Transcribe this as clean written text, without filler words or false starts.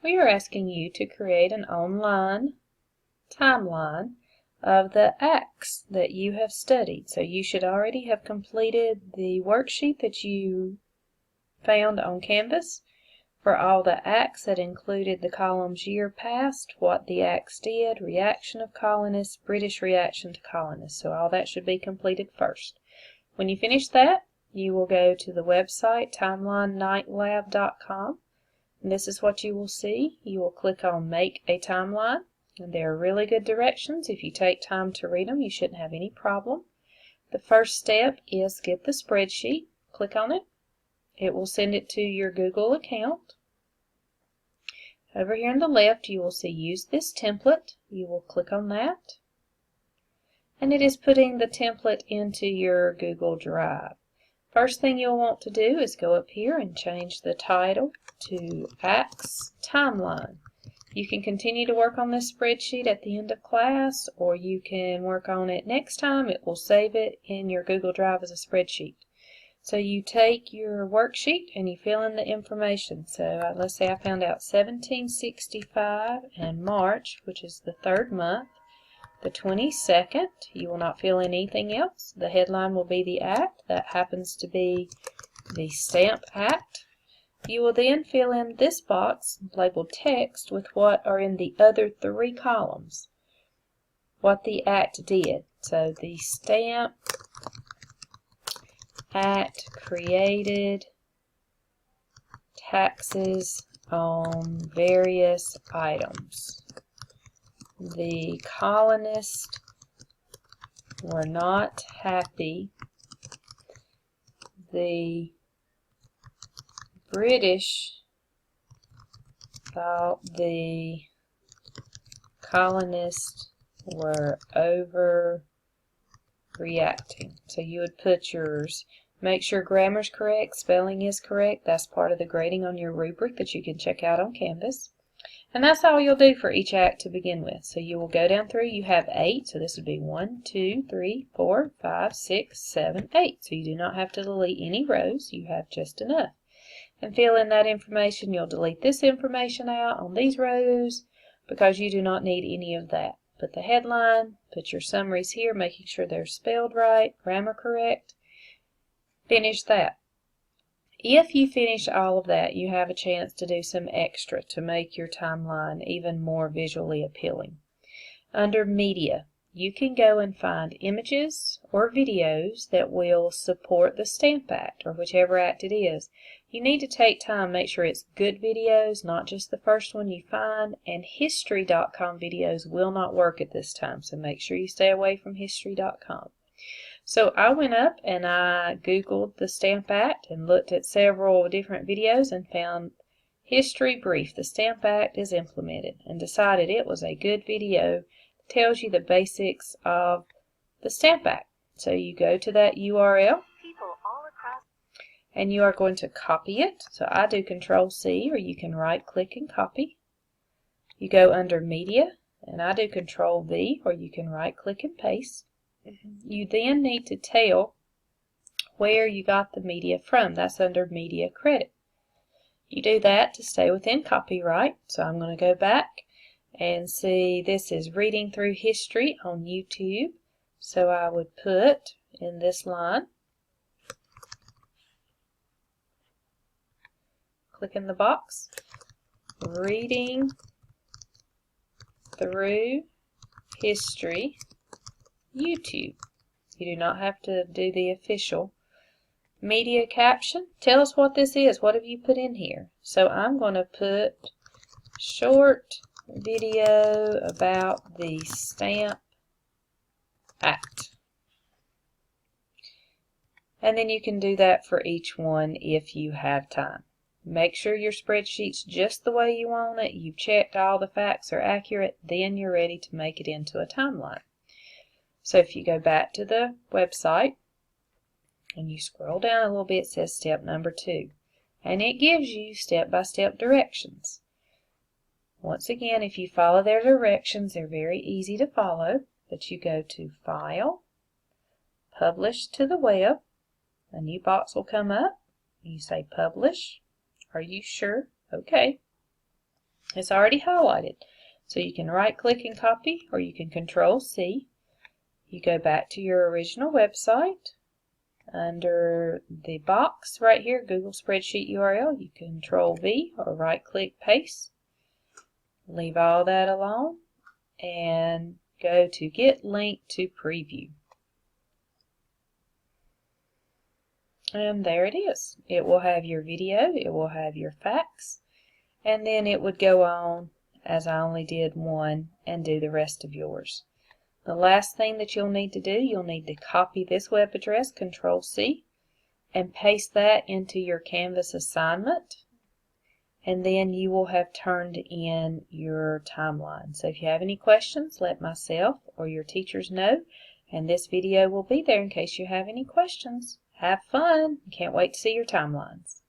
we are asking you to create an online timeline of the acts that you have studied. So you should already have completed the worksheet that you found on Canvas for all the acts that included the columns year past, what the acts did, reaction of colonists, British reaction to colonists. So all that should be completed first. When you finish that, you will go to the website timelinenightlab.com, and this is what you will see. You will click on Make a Timeline, and there are really good directions. If you take time to read them, you shouldn't have any problem. The first step is get the spreadsheet. Click on it. It will send it to your Google account. Over here on the left, you will see Use this template. You will click on that. And it is putting the template into your Google Drive. First thing you'll want to do is go up here and change the title to Acts Timeline. You can continue to work on this spreadsheet at the end of class, or you can work on it next time. It will save it in your Google Drive as a spreadsheet. So you take your worksheet and you fill in the information. So let's say I found out 1765 and March, which is the 3rd month, the 22nd. You will not fill in anything else. The headline will be the act. That happens to be the Stamp Act. You will then fill in this box labeled text with what are in the other 3 columns, what the act did. So the Stamp Act created taxes on various items. The colonists were not happy. The British thought the colonists were overreacting. So you would put yours. Make sure grammar's correct, spelling is correct. That's part of the grading on your rubric that you can check out on Canvas. And that's all you'll do for each act to begin with. So you will go down through. You have 8, so this would be 1, 2, 3, 4, 5, 6, 7, 8. So you do not have to delete any rows. You have just enough. And fill in that information. You'll delete this information out on these rows because you do not need any of that. Put the headline, put your summaries here, making sure they're spelled right, grammar correct. Finish that. If you finish all of that, you have a chance to do some extra to make your timeline even more visually appealing. Under Media, you can go and find images or videos that will support the Stamp Act or whichever act it is. You need to take time, make sure it's good videos, not just the first one you find, and History.com videos will not work at this time, so make sure you stay away from History.com. So I went up and I Googled the Stamp Act and looked at several different videos and found History Brief, the Stamp Act is implemented, and decided it was a good video that tells you the basics of the Stamp Act. So you go to that URL and you are going to copy it. So I do Control-C, or you can right-click and copy. You go under Media and I do Control-V, or you can right-click and paste. You then need to tell where you got the media from. That's under Media Credit. You do that to stay within copyright. So I'm going to go back and see this is Reading Through History on YouTube. So I would put in this line, click in the box, Reading Through History YouTube. You do not have to do the official. Media caption. Tell us what this is. What have you put in here? So I'm going to put short video about the Stamp Act. And then you can do that for each one if you have time. Make sure your spreadsheet's just the way you want it. You've checked all the facts are accurate. Then you're ready to make it into a timeline. So if you go back to the website and you scroll down a little bit, it says step number 2. And it gives you step-by-step directions. Once again, if you follow their directions, they're very easy to follow. But you go to File, Publish to the Web. A new box will come up. You say Publish. Are you sure? Okay. It's already highlighted. So you can right click and copy, or you can Control C. You go back to your original website. Under the box right here, Google Spreadsheet URL, you Control V or right click paste. Leave all that alone and go to Get Link to Preview. And there it is. It will have your video, it will have your facts, and then it would go on, as I only did one, and do the rest of yours. The last thing that you'll need to do, you'll need to copy this web address, Control C, and paste that into your Canvas assignment, and then you will have turned in your timeline. So if you have any questions, let myself or your teachers know, and this video will be there in case you have any questions. Have fun! Can't wait to see your timelines.